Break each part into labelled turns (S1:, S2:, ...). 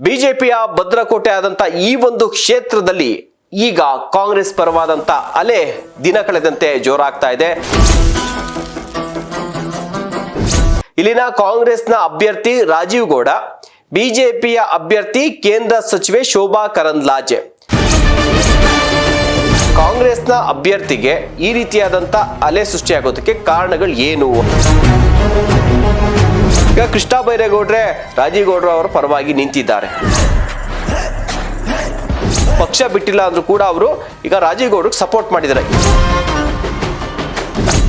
S1: ಬಿಜೆಪಿಯ ಭದ್ರಕೋಟೆ ಆದಂತ ಈ ಒಂದು ಕ್ಷೇತ್ರದಲ್ಲಿ ಈಗ ಕಾಂಗ್ರೆಸ್ ಪರವಾದಂತ ಅಲೆ ದಿನ ಕಳೆದಂತೆ ಜೋರಾಗ್ತಾ ಇದೆ. ಇಲ್ಲಿನ ಕಾಂಗ್ರೆಸ್ನ ಅಭ್ಯರ್ಥಿ ರಾಜೀವ್ ಗೌಡ, ಬಿಜೆಪಿಯ ಅಭ್ಯರ್ಥಿ ಕೇಂದ್ರ ಸಚಿವೆ ಶೋಭಾ ಕರಂದ್ಲಾಜೆ. ಕಾಂಗ್ರೆಸ್ನ ಅಭ್ಯರ್ಥಿಗೆ ಈ ರೀತಿಯಾದಂತ ಅಲೆ ಸೃಷ್ಟಿಯಾಗೋದಕ್ಕೆ ಕಾರಣಗಳು ಏನು? ಈಗ ಕೃಷ್ಣ ಬೈರೇಗೌಡ್ರೆ ರಾಜೀವ್ ಗೌಡ್ರ ಅವರ ಪರವಾಗಿ ನಿಂತಿದ್ದಾರೆ. ಪಕ್ಷ ಬಿಟ್ಟಿಲ್ಲ ಅಂದ್ರೂ ಕೂಡ ಅವರು ಈಗ ರಾಜೀವ್ ಗೌಡ್ರಿಗೆ ಸಪೋರ್ಟ್ ಮಾಡಿದ್ದಾರೆ.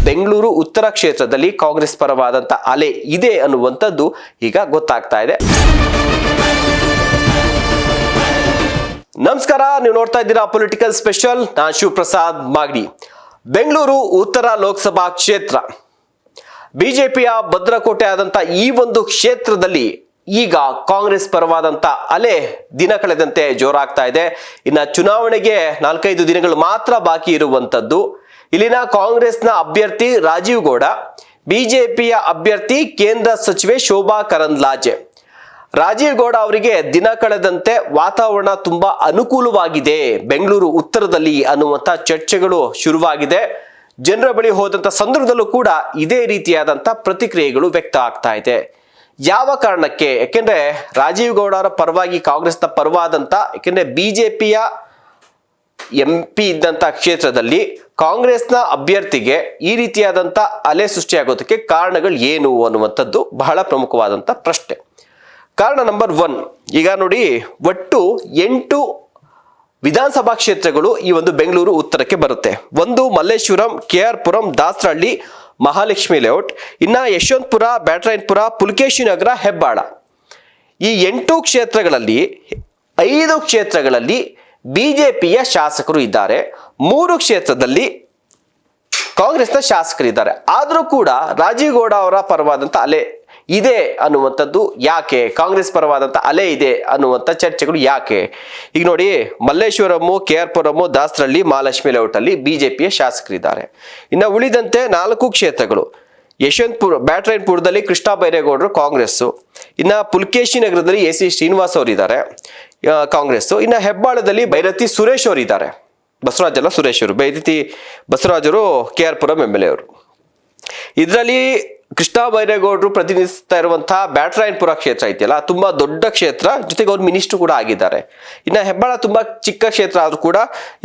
S1: ಬೆಂಗಳೂರು ಉತ್ತರ ಕ್ಷೇತ್ರದಲ್ಲಿ ಕಾಂಗ್ರೆಸ್ ಪರವಾದಂತ ಅಲೆ ಇದೆ ಅನ್ನುವಂಥದ್ದು ಈಗ ಗೊತ್ತಾಗ್ತಾ ಇದೆ. ನಮಸ್ಕಾರ, ನೀವು ನೋಡ್ತಾ ಇದ್ದೀರಾ ಪೊಲಿಟಿಕಲ್ ಸ್ಪೆಷಲ್. ನಾನು ಶಿವಪ್ರಸಾದ್ ಮಾಗಡಿ. ಬೆಂಗಳೂರು ಉತ್ತರ ಲೋಕಸಭಾ ಕ್ಷೇತ್ರ ಬಿಜೆಪಿಯ ಭದ್ರಕೋಟೆ ಆದಂತ ಈ ಒಂದು ಕ್ಷೇತ್ರದಲ್ಲಿ ಈಗ ಕಾಂಗ್ರೆಸ್ ಪರವಾದಂತ ಅಲೆ ದಿನ ಕಳೆದಂತೆ ಜೋರಾಗ್ತಾ ಇದೆ. ಇನ್ನು ಚುನಾವಣೆಗೆ 4-5 ದಿನಗಳು ಮಾತ್ರ ಬಾಕಿ ಇರುವಂತದ್ದು. ಇಲ್ಲಿನ ಕಾಂಗ್ರೆಸ್ನ ಅಭ್ಯರ್ಥಿ ರಾಜೀವ್ ಗೌಡ, ಬಿಜೆಪಿಯ ಅಭ್ಯರ್ಥಿ ಕೇಂದ್ರ ಸಚಿವೆ ಶೋಭಾ ಕರಂದ್ಲಾಜೆ. ರಾಜೀವ್ ಗೌಡ ಅವರಿಗೆ ದಿನ ಕಳೆದಂತೆ ವಾತಾವರಣ ತುಂಬಾ ಅನುಕೂಲವಾಗಿದೆ ಬೆಂಗಳೂರು ಉತ್ತರದಲ್ಲಿ ಅನ್ನುವಂಥ ಚರ್ಚೆಗಳು ಶುರುವಾಗಿದೆ. ಜನರ ಬಳಿ ಹೋದಂತ ಸಂದರ್ಭದಲ್ಲೂ ಕೂಡ ಇದೇ ರೀತಿಯಾದಂತ ಪ್ರತಿಕ್ರಿಯೆಗಳು ವ್ಯಕ್ತ ಆಗ್ತಾ ಇದೆ. ಯಾವ ಕಾರಣಕ್ಕೆ? ಯಾಕೆಂದ್ರೆ ರಾಜೀವ್ ಗೌಡ ಅವರ ಪರವಾಗಿ ಕಾಂಗ್ರೆಸ್ನ ಪರವಾದಂತ, ಯಾಕೆಂದ್ರೆ ಬಿಜೆಪಿಯ MP ಇದ್ದಂತ ಕ್ಷೇತ್ರದಲ್ಲಿ ಕಾಂಗ್ರೆಸ್ನ ಅಭ್ಯರ್ಥಿಗೆ ಈ ರೀತಿಯಾದಂತ ಅಲೆ ಸೃಷ್ಟಿಯಾಗೋದಕ್ಕೆ ಕಾರಣಗಳು ಏನು ಅನ್ನುವಂಥದ್ದು ಬಹಳ ಪ್ರಮುಖವಾದಂತ ಪ್ರಶ್ನೆ. ಕಾರಣ ನಂಬರ್ 1, ಈಗ ನೋಡಿ, ಒಟ್ಟು 8 ವಿಧಾನಸಭಾ ಕ್ಷೇತ್ರಗಳು ಈ ಒಂದು ಬೆಂಗಳೂರು ಉತ್ತರಕ್ಕೆ ಬರುತ್ತೆ. ಒಂದು ಮಲ್ಲೇಶ್ವರಂ, KR ಪುರಂ, ದಾಸರಹಳ್ಳಿ, ಮಹಾಲಕ್ಷ್ಮಿ ಲೇಔಟ್, ಇನ್ನ ಯಶವಂತಪುರ, ಬ್ಯಾಟರಾಯನಪುರ, ಪುಲಕೇಶಿ ನಗರ, ಹೆಬ್ಬಾಳ. ಈ 8 ಕ್ಷೇತ್ರಗಳಲ್ಲಿ 5 ಕ್ಷೇತ್ರಗಳಲ್ಲಿ ಬಿಜೆಪಿಯ ಶಾಸಕರು ಇದ್ದಾರೆ, 3 ಕ್ಷೇತ್ರದಲ್ಲಿ ಕಾಂಗ್ರೆಸ್ನ ಶಾಸಕರಿದ್ದಾರೆ. ಆದರೂ ಕೂಡ ರಾಜೀವ್ ಗೌಡ ಅವರ ಪರವಾದಂತ ಅಲೆ ಇದೆ ಅನ್ನುವಂಥದ್ದು ಯಾಕೆ? ಕಾಂಗ್ರೆಸ್ ಪರವಾದಂತ ಅಲೆ ಇದೆ ಅನ್ನುವಂಥ ಚರ್ಚೆಗಳು ಯಾಕೆ? ಈಗ ನೋಡಿ, ಮಲ್ಲೇಶ್ವರಂ, KR ಪುರಂ, ದಾಸರಹಳ್ಳಿ, ಮಹಾಲಕ್ಷ್ಮಿ ಲೇಔಟ್ ಅಲ್ಲಿ ಬಿಜೆಪಿಯ ಶಾಸಕರಿದ್ದಾರೆ. ಇನ್ನು ಉಳಿದಂತೆ 4 ಕ್ಷೇತ್ರಗಳು, ಯಶವಂತಪುರ, ಬ್ಯಾಟರಾಯನಪುರದಲ್ಲಿ ಕೃಷ್ಣ ಬೈರೇಗೌಡರು ಕಾಂಗ್ರೆಸ್ಸು, ಇನ್ನ ಪುಲಕೇಶಿ ನಗರದಲ್ಲಿ AC ಶ್ರೀನಿವಾಸ್ ಅವರಿದ್ದಾರೆ ಕಾಂಗ್ರೆಸ್ಸು, ಇನ್ನ ಹೆಬ್ಬಾಳದಲ್ಲಿ ಬೈರತಿ ಸುರೇಶ್ ಅವರಿದ್ದಾರೆ. ಬಸವರಾಜ್ ಅಲ್ಲ, ಸುರೇಶ್ ಅವರು. ಬೈರತಿ ಬಸವರಾಜರು KR ಪುರಂ MLA ಅವರು. ಇದರಲ್ಲಿ ಕೃಷ್ಣ ಬೈರೇಗೌಡರು ಪ್ರತಿನಿಧಿಸ್ತಾ ಇರುವಂತಹ ಬ್ಯಾಟರಾಯನಪುರ ಕ್ಷೇತ್ರ ಇದೆಯಲ್ಲ, ತುಂಬಾ ದೊಡ್ಡ ಕ್ಷೇತ್ರ, ಜೊತೆಗೆ ಅವ್ರು ಮಿನಿಸ್ಟರ್ ಕೂಡ ಆಗಿದ್ದಾರೆ. ಇನ್ನು ಹೆಬ್ಬಾಳ ತುಂಬಾ ಚಿಕ್ಕ ಕ್ಷೇತ್ರ ಆದ್ರೂ ಕೂಡ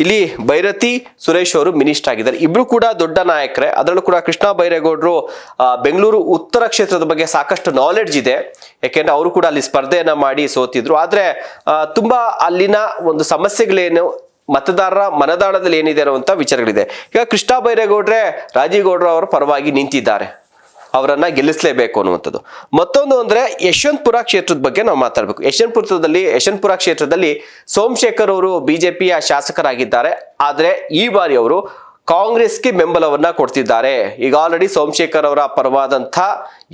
S1: ಇಲ್ಲಿ ಬೈರತಿ ಸುರೇಶ್ ಅವರು ಮಿನಿಸ್ಟರ್ ಆಗಿದ್ದಾರೆ. ಇಬ್ರು ಕೂಡ ದೊಡ್ಡ ನಾಯಕರೇ. ಅದರಲ್ಲೂ ಕೂಡ ಕೃಷ್ಣ ಬೈರೇಗೌಡರು ಬೆಂಗಳೂರು ಉತ್ತರ ಕ್ಷೇತ್ರದ ಬಗ್ಗೆ ಸಾಕಷ್ಟು ನಾಲೆಡ್ಜ್ ಇದೆ. ಯಾಕೆಂದ್ರೆ ಅವರು ಕೂಡ ಅಲ್ಲಿ ಸ್ಪರ್ಧೆಯನ್ನ ಮಾಡಿ ಸೋತಿದ್ರು. ಆದ್ರೆ ತುಂಬಾ ಅಲ್ಲಿನ ಒಂದು ಸಮಸ್ಯೆಗಳೇನು, ಮತದಾರರ ಮನದಾಳದಲ್ಲಿ ಏನಿದೆ ಅನ್ನುವಂಥ ವಿಚಾರಗಳಿದೆ. ಈಗ ಕೃಷ್ಣ ಬೈರೇಗೌಡ್ರೆ ರಾಜೀವ್ ಗೌಡ್ರ ಅವರ ಪರವಾಗಿ ನಿಂತಿದ್ದಾರೆ, ಅವರನ್ನ ಗೆಲ್ಲಿಸಲೇಬೇಕು ಅನ್ನುವಂಥದ್ದು. ಮತ್ತೊಂದು ಅಂದ್ರೆ ಯಶವಂತಪುರ ಕ್ಷೇತ್ರದ ಬಗ್ಗೆ ನಾವು ಮಾತಾಡಬೇಕು. ಯಶವಂತಪುರ ಕ್ಷೇತ್ರದಲ್ಲಿ ಸೋಮಶೇಖರ್ ಅವರು ಬಿಜೆಪಿಯ ಶಾಸಕರಾಗಿದ್ದಾರೆ. ಆದ್ರೆ ಈ ಬಾರಿ ಅವರು ಕಾಂಗ್ರೆಸ್ಗೆ ಬೆಂಬಲವನ್ನ ಕೊಡ್ತಿದ್ದಾರೆ. ಈಗ ಆಲ್ರೆಡಿ ಸೋಮಶೇಖರ್ ಅವರ ಪರವಾದಂಥ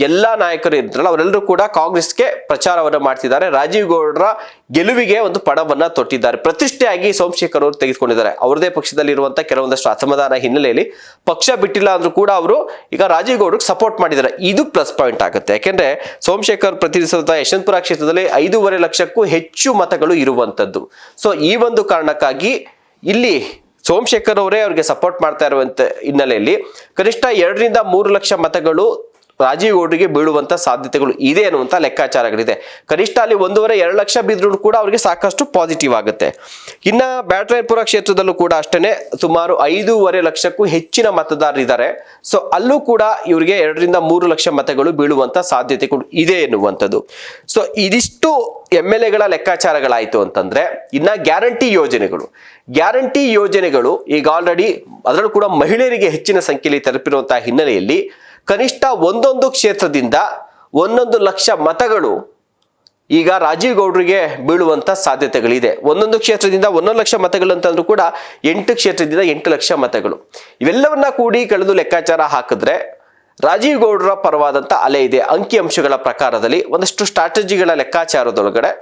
S1: ಎಲ್ಲಾ ನಾಯಕರು ಇದ್ರಲ್ಲ, ಅವರೆಲ್ಲರೂ ಕೂಡ ಕಾಂಗ್ರೆಸ್ಗೆ ಪ್ರಚಾರವನ್ನ ಮಾಡ್ತಿದ್ದಾರೆ. ರಾಜೀವ್ ಗೌಡರ ಗೆಲುವಿಗೆ ಒಂದು ಪಣವನ್ನ ತೊಟ್ಟಿದ್ದಾರೆ. ಪ್ರತಿಷ್ಠೆಯಾಗಿ ಸೋಮಶೇಖರ್ ಅವರು ತೆಗೆದುಕೊಂಡಿದ್ದಾರೆ. ಅವರದೇ ಪಕ್ಷದಲ್ಲಿ ಇರುವಂತಹ ಕೆಲವೊಂದಷ್ಟು ಅಸಮಾಧಾನ ಹಿನ್ನೆಲೆಯಲ್ಲಿ ಪಕ್ಷ ಬಿಟ್ಟಿಲ್ಲ ಅಂದ್ರೂ ಕೂಡ ಅವರು ಈಗ ರಾಜೀವ್ ಗೌಡ್ರಿಗೆ ಸಪೋರ್ಟ್ ಮಾಡಿದ್ದಾರೆ. ಇದು ಪ್ಲಸ್ ಪಾಯಿಂಟ್ ಆಗುತ್ತೆ. ಯಾಕೆಂದ್ರೆ ಸೋಮಶೇಖರ್ ಪ್ರತಿನಿಧಿಸುವಂತಹ ಯಶವಂತಪುರ ಕ್ಷೇತ್ರದಲ್ಲಿ 5.5 ಲಕ್ಷಕ್ಕೂ ಹೆಚ್ಚು ಮತಗಳು ಇರುವಂತದ್ದು. ಸೊ ಈ ಒಂದು ಕಾರಣಕ್ಕಾಗಿ ಇಲ್ಲಿ ಸೋಮಶೇಖರ್ ಅವರೇ ಅವರಿಗೆ ಸಪೋರ್ಟ್ ಮಾಡ್ತಾ ಇರುವಂತ ಹಿನ್ನೆಲೆಯಲ್ಲಿ ಕನಿಷ್ಠ 2-3 ಲಕ್ಷ ಮತಗಳು ರಾಜೀವ್ ಗೌಡ್ರಿಗೆ ಬೀಳುವಂತ ಸಾಧ್ಯತೆಗಳು ಇದೆ ಅನ್ನುವಂತ ಲೆಕ್ಕಾಚಾರಗಳಿದೆ. ಕನಿಷ್ಠ ಅಲ್ಲಿ 1.5-2 ಲಕ್ಷ ಬಿದ್ರೂ ಕೂಡ ಅವರಿಗೆ ಸಾಕಷ್ಟು ಪಾಸಿಟಿವ್ ಆಗುತ್ತೆ. ಇನ್ನ ಬ್ಯಾಟರಾಯನಪುರ ಕ್ಷೇತ್ರದಲ್ಲೂ ಕೂಡ ಅಷ್ಟೇ ಸುಮಾರು 5.5 ಲಕ್ಷಕ್ಕೂ ಹೆಚ್ಚಿನ ಮತದಾರರಿದ್ದಾರೆ. ಸೊ ಅಲ್ಲೂ ಕೂಡ ಇವರಿಗೆ 2-3 ಲಕ್ಷ ಮತಗಳು ಬೀಳುವಂತ ಸಾಧ್ಯತೆಗಳು ಇದೆ ಎನ್ನುವಂಥದ್ದು. ಸೊ ಇದಿಷ್ಟು MLAಗಳ ಲೆಕ್ಕಾಚಾರಗಳಾಯ್ತು ಅಂತಂದ್ರೆ, ಇನ್ನ ಗ್ಯಾರಂಟಿ ಯೋಜನೆಗಳು ಈಗ ಆಲ್ರೆಡಿ ಅದರಲ್ಲೂ ಕೂಡ ಮಹಿಳೆಯರಿಗೆ ಹೆಚ್ಚಿನ ಸಂಖ್ಯೆಯಲ್ಲಿ ತಲುಪಿರುವಂತಹ ಹಿನ್ನೆಲೆಯಲ್ಲಿ ಕನಿಷ್ಠ ಒಂದೊಂದು ಕ್ಷೇತ್ರದಿಂದ 1 ಲಕ್ಷ ಮತಗಳು ಈಗ ರಾಜೀವ್ ಗೌಡ್ರಿಗೆ ಬೀಳುವಂತ ಸಾಧ್ಯತೆಗಳಿದೆ. ಒಂದೊಂದು ಕ್ಷೇತ್ರದಿಂದ 1 ಲಕ್ಷ ಮತಗಳು ಅಂತಂದ್ರೂ ಕೂಡ 8 ಕ್ಷೇತ್ರದಿಂದ 8 ಲಕ್ಷ ಮತಗಳು. ಇವೆಲ್ಲವನ್ನ ಕೂಡಿ ಕಳೆದು ಲೆಕ್ಕಾಚಾರ ಹಾಕಿದ್ರೆ ರಾಜೀವ್ ಗೌಡ್ರ ಪರವಾದಂತ ಅಲೆ ಇದೆ. ಅಂಕಿಅಂಶಗಳ ಪ್ರಕಾರದಲ್ಲಿ ಒಂದಷ್ಟು ಸ್ಟ್ರಾಟಜಿಗಳ ಲೆಕ್ಕಾಚಾರದೊಳಗಡೆ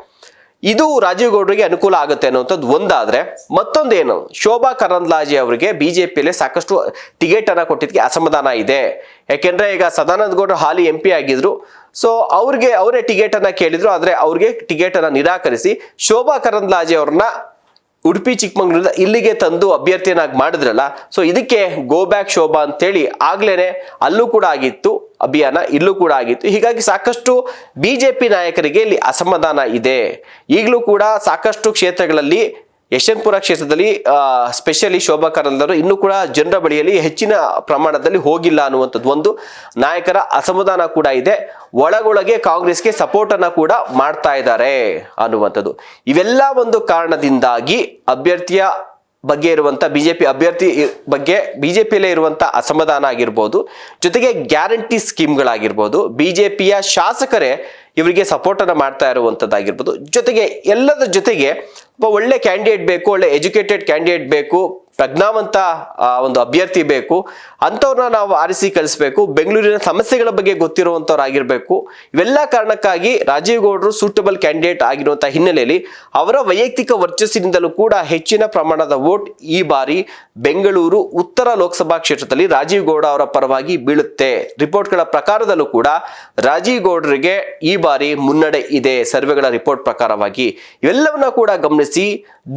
S1: ಇದು ರಾಜೀವ್ ಗೌಡ್ರಿಗೆ ಅನುಕೂಲ ಆಗುತ್ತೆ ಅನ್ನುವಂಥದ್ದು ಒಂದಾದ್ರೆ, ಮತ್ತೊಂದೇನು, ಶೋಭಾ ಕರಂದ್ಲಾಜೆ ಅವರಿಗೆ ಬಿಜೆಪಿಯಲ್ಲಿ ಸಾಕಷ್ಟು ಟಿಕೆಟ್ ಅನ್ನ ಕೊಟ್ಟಿದ್ದಕ್ಕೆ ಅಸಮಾಧಾನ ಇದೆ. ಯಾಕೆಂದ್ರೆ ಈಗ ಸದಾನಂದ ಗೌಡ್ರು ಹಾಲಿ MP ಆಗಿದ್ರು. ಸೊ ಅವರೇ ಟಿಕೆಟ್ ಅನ್ನ ಕೇಳಿದ್ರು, ಆದ್ರೆ ಅವ್ರಿಗೆ ಟಿಕೆಟ್ ಅನ್ನ ನಿರಾಕರಿಸಿ ಶೋಭಾ ಕರಂದ್ಲಾಜೆ ಅವ್ರನ್ನ ಉಡುಪಿ ಚಿಕ್ಕಮಂಗ್ಳೂರಿಂದ ಇಲ್ಲಿಗೆ ತಂದು ಅಭ್ಯರ್ಥಿಯನ್ನಾಗಿ ಮಾಡಿದ್ರಲ್ಲ. ಸೊ ಇದಕ್ಕೆ ಗೋ ಬ್ಯಾಕ್ ಶೋಭಾ ಅಂತೇಳಿ ಆಗ್ಲೇನೆ ಅಲ್ಲೂ ಕೂಡ ಆಗಿತ್ತು ಅಭಿಯಾನ, ಇಲ್ಲೂ ಕೂಡ ಆಗಿತ್ತು. ಹೀಗಾಗಿ ಸಾಕಷ್ಟು ಬಿಜೆಪಿ ನಾಯಕರಿಗೆ ಇಲ್ಲಿ ಅಸಮಾಧಾನ ಇದೆ. ಈಗಲೂ ಕೂಡ ಸಾಕಷ್ಟು ಕ್ಷೇತ್ರಗಳಲ್ಲಿ, ಯಶವಂತಪುರ ಕ್ಷೇತ್ರದಲ್ಲಿ ಸ್ಪೆಷಲಿ ಶೋಭಾ ಕರಂದ್ಲಾಜೆ ಇನ್ನೂ ಕೂಡ ಜನರ ಬಳಿಯಲ್ಲಿ ಹೆಚ್ಚಿನ ಪ್ರಮಾಣದಲ್ಲಿ ಹೋಗಿಲ್ಲ ಅನ್ನುವಂಥದ್ದು ಒಂದು ನಾಯಕರ ಅಸಮಾಧಾನ ಕೂಡ ಇದೆ. ಒಳಗೊಳಗೆ ಕಾಂಗ್ರೆಸ್ಗೆ ಸಪೋರ್ಟ್ ಅನ್ನ ಕೂಡ ಮಾಡ್ತಾ ಇದ್ದಾರೆ ಅನ್ನುವಂಥದ್ದು. ಇವೆಲ್ಲ ಒಂದು ಕಾರಣದಿಂದಾಗಿ ಅಭ್ಯರ್ಥಿಯ ಬಗ್ಗೆ ಇರುವಂತ ಬಿಜೆಪಿ ಅಭ್ಯರ್ಥಿ ಬಗ್ಗೆ ಬಿಜೆಪಿಯಲ್ಲೇ ಇರುವಂತ ಅಸಮಾಧಾನ ಆಗಿರ್ಬೋದು, ಜೊತೆಗೆ ಗ್ಯಾರಂಟಿ ಸ್ಕೀಮ್ಗಳಾಗಿರ್ಬೋದು, ಬಿಜೆಪಿಯ ಶಾಸಕರೇ ಇವರಿಗೆ ಸಪೋರ್ಟ್ ಅನ್ನ ಮಾಡ್ತಾ ಇರುವಂತದ್ದಾಗಿರ್ಬೋದು, ಜೊತೆಗೆ ಎಲ್ಲದರ ಜೊತೆಗೆ ಒಬ್ಬ ಒಳ್ಳೆ ಕ್ಯಾಂಡಿಡೇಟ್ ಬೇಕು, ಒಳ್ಳೆ ಎಜುಕೇಟೆಡ್ ಕ್ಯಾಂಡಿಡೇಟ್ ಬೇಕು, ಪ್ರಜ್ಞಾವಂತ ಒಂದು ಅಭ್ಯರ್ಥಿ ಬೇಕು, ಅಂಥವ್ರನ್ನ ನಾವು ಆರಿಸಿ ಕಳಿಸ್ಬೇಕು, ಬೆಂಗಳೂರಿನ ಸಮಸ್ಯೆಗಳ ಬಗ್ಗೆ ಗೊತ್ತಿರುವಂಥವ್ರಾಗಿರ್ಬೇಕು. ಇವೆಲ್ಲ ಕಾರಣಕ್ಕಾಗಿ ರಾಜೀವ್ ಗೌಡ್ರು ಸೂಟಬಲ್ ಕ್ಯಾಂಡಿಡೇಟ್ ಆಗಿರುವಂತಹ ಹಿನ್ನೆಲೆಯಲ್ಲಿ ಅವರ ವೈಯಕ್ತಿಕ ವರ್ಚಸ್ಸಿನಿಂದಲೂ ಕೂಡ ಹೆಚ್ಚಿನ ಪ್ರಮಾಣದ ವೋಟ್ ಈ ಬಾರಿ ಬೆಂಗಳೂರು ಉತ್ತರ ಲೋಕಸಭಾ ಕ್ಷೇತ್ರದಲ್ಲಿ ರಾಜೀವ್ ಗೌಡ ಅವರ ಪರವಾಗಿ ಬೀಳುತ್ತೆ. ರಿಪೋರ್ಟ್ಗಳ ಪ್ರಕಾರದಲ್ಲೂ ಕೂಡ ರಾಜೀವ್ ಗೌಡರಿಗೆ ಈ ಬಾರಿ ಮುನ್ನಡೆ ಇದೆ ಸರ್ವೆಗಳ ರಿಪೋರ್ಟ್ ಪ್ರಕಾರವಾಗಿ. ಇವೆಲ್ಲವನ್ನ ಕೂಡ ಗಮನಿಸಿ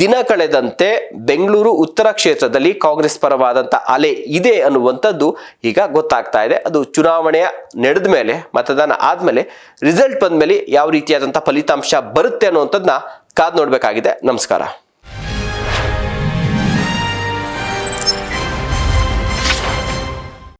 S1: ದಿನ ಕಳೆದಂತೆ ಬೆಂಗಳೂರು ಉತ್ತರ ಕ್ಷೇತ್ರದಲ್ಲಿ ಕಾಂಗ್ರೆಸ್ ಪರವಾದಂತ ಅಲೆ ಇದೆ ಅನ್ನುವಂಥದ್ದು ಈಗ ಗೊತ್ತಾಗ್ತಾ ಇದೆ. ಅದು ಚುನಾವಣೆಯ ನಡೆದ ಮೇಲೆ, ಮತದಾನ ಆದ್ಮೇಲೆ, ರಿಸಲ್ಟ್ ಬಂದ ಮೇಲೆ ಯಾವ ರೀತಿಯಾದಂತಹ ಫಲಿತಾಂಶ ಬರುತ್ತೆ ಅನ್ನುವಂಥದ್ದನ್ನ ಕಾದ್ ನೋಡ್ಬೇಕಾಗಿದೆ. ನಮಸ್ಕಾರ.